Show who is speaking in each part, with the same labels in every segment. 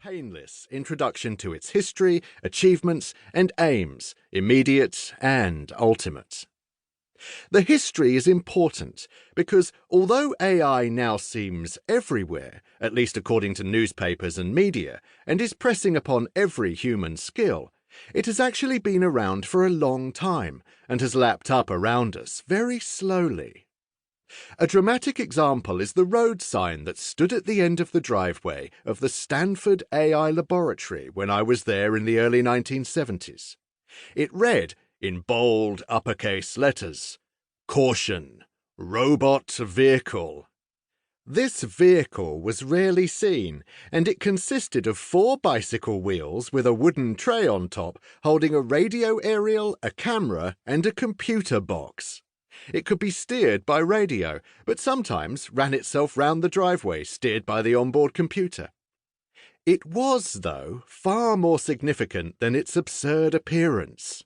Speaker 1: painless introduction to its history, achievements, and aims, immediate and ultimate. The history is important because although AI now seems everywhere, at least according to newspapers and media, and is pressing upon every human skill, it has actually been around for a long time and has lapped up around us very slowly. A dramatic example is the road sign that stood at the end of the driveway of the Stanford AI laboratory when I was there in the early 1970s. It read, in bold uppercase letters, "Caution, robot vehicle." This vehicle was rarely seen, and it consisted of 4 bicycle wheels with a wooden tray on top holding a radio aerial, a camera, and a computer box. It could be steered by radio, but sometimes ran itself round the driveway, steered by the onboard computer. It was, though, far more significant than its absurd appearance.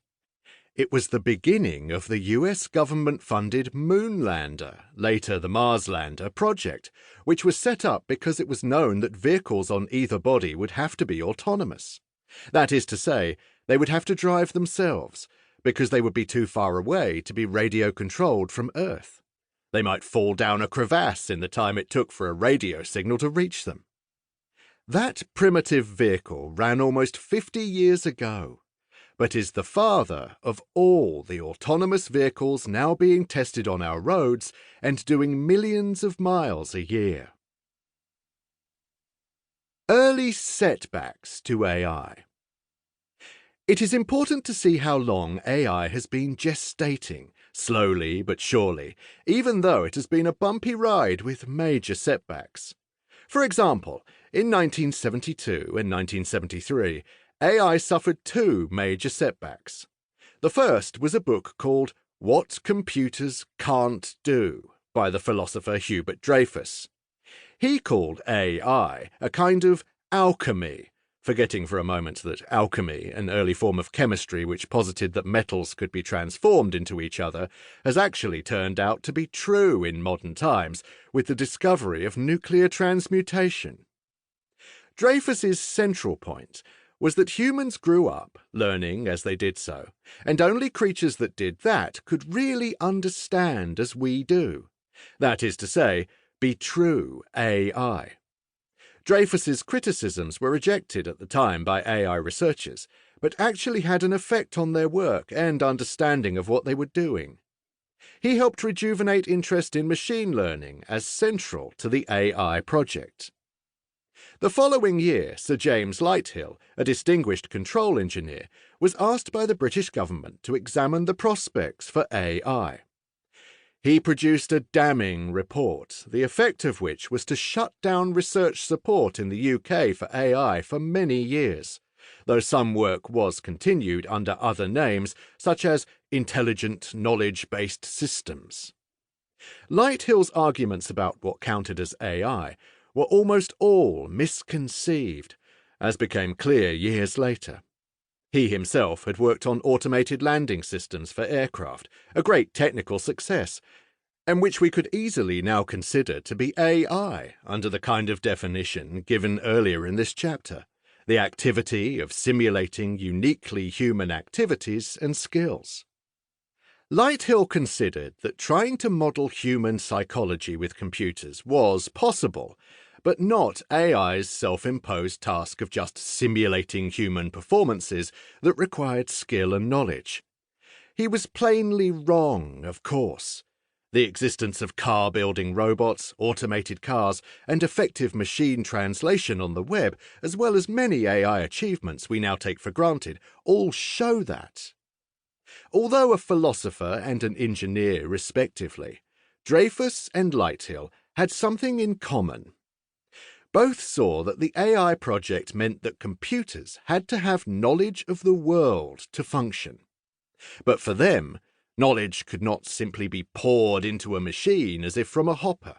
Speaker 1: It was the beginning of the US government-funded Moonlander, later the Marslander, project, which was set up because it was known that vehicles on either body would have to be autonomous. That is to say, they would have to drive themselves, because they would be too far away to be radio-controlled from Earth. They might fall down a crevasse in the time it took for a radio signal to reach them. That primitive vehicle ran almost 50 years ago, but is the father of all the autonomous vehicles now being tested on our roads and doing millions of miles a year. Early setbacks to AI. It is important to see how long AI has been gestating, slowly but surely, even though it has been a bumpy ride with major setbacks. For example, in 1972 and 1973, AI suffered 2 major setbacks. The first was a book called What Computers Can't Do by the philosopher Hubert Dreyfus. He called AI a kind of alchemy, forgetting for a moment that alchemy, an early form of chemistry which posited that metals could be transformed into each other, has actually turned out to be true in modern times with the discovery of nuclear transmutation. Dreyfus's central point was that humans grew up, learning as they did so, and only creatures that did that could really understand as we do. That is to say, be true AI. Dreyfus's criticisms were rejected at the time by AI researchers, but actually had an effect on their work and understanding of what they were doing. He helped rejuvenate interest in machine learning as central to the AI project. The following year, Sir James Lighthill, a distinguished control engineer, was asked by the British government to examine the prospects for AI. He produced a damning report, the effect of which was to shut down research support in the UK for AI for many years, though some work was continued under other names, such as intelligent knowledge-based systems. Lighthill's arguments about what counted as AI were almost all misconceived, as became clear years later. He himself had worked on automated landing systems for aircraft, a great technical success, and which we could easily now consider to be AI under the kind of definition given earlier in this chapter, the activity of simulating uniquely human activities and skills. Lighthill considered that trying to model human psychology with computers was possible, but not AI's self-imposed task of just simulating human performances that required skill and knowledge. He was plainly wrong, of course. The existence of car-building robots, automated cars, and effective machine translation on the web, as well as many AI achievements we now take for granted, all show that. Although a philosopher and an engineer respectively, Dreyfus and Lighthill had something in common. Both saw that the AI project meant that computers had to have knowledge of the world to function. But for them, knowledge could not simply be poured into a machine as if from a hopper.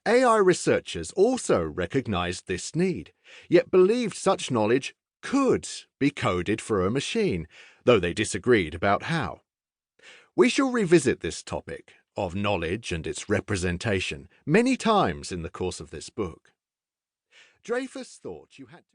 Speaker 1: AI researchers also recognized this need, yet believed such knowledge could be coded for a machine, though they disagreed about how. We shall revisit this topic of knowledge and its representation many times in the course of this book. Dreyfus thought you had to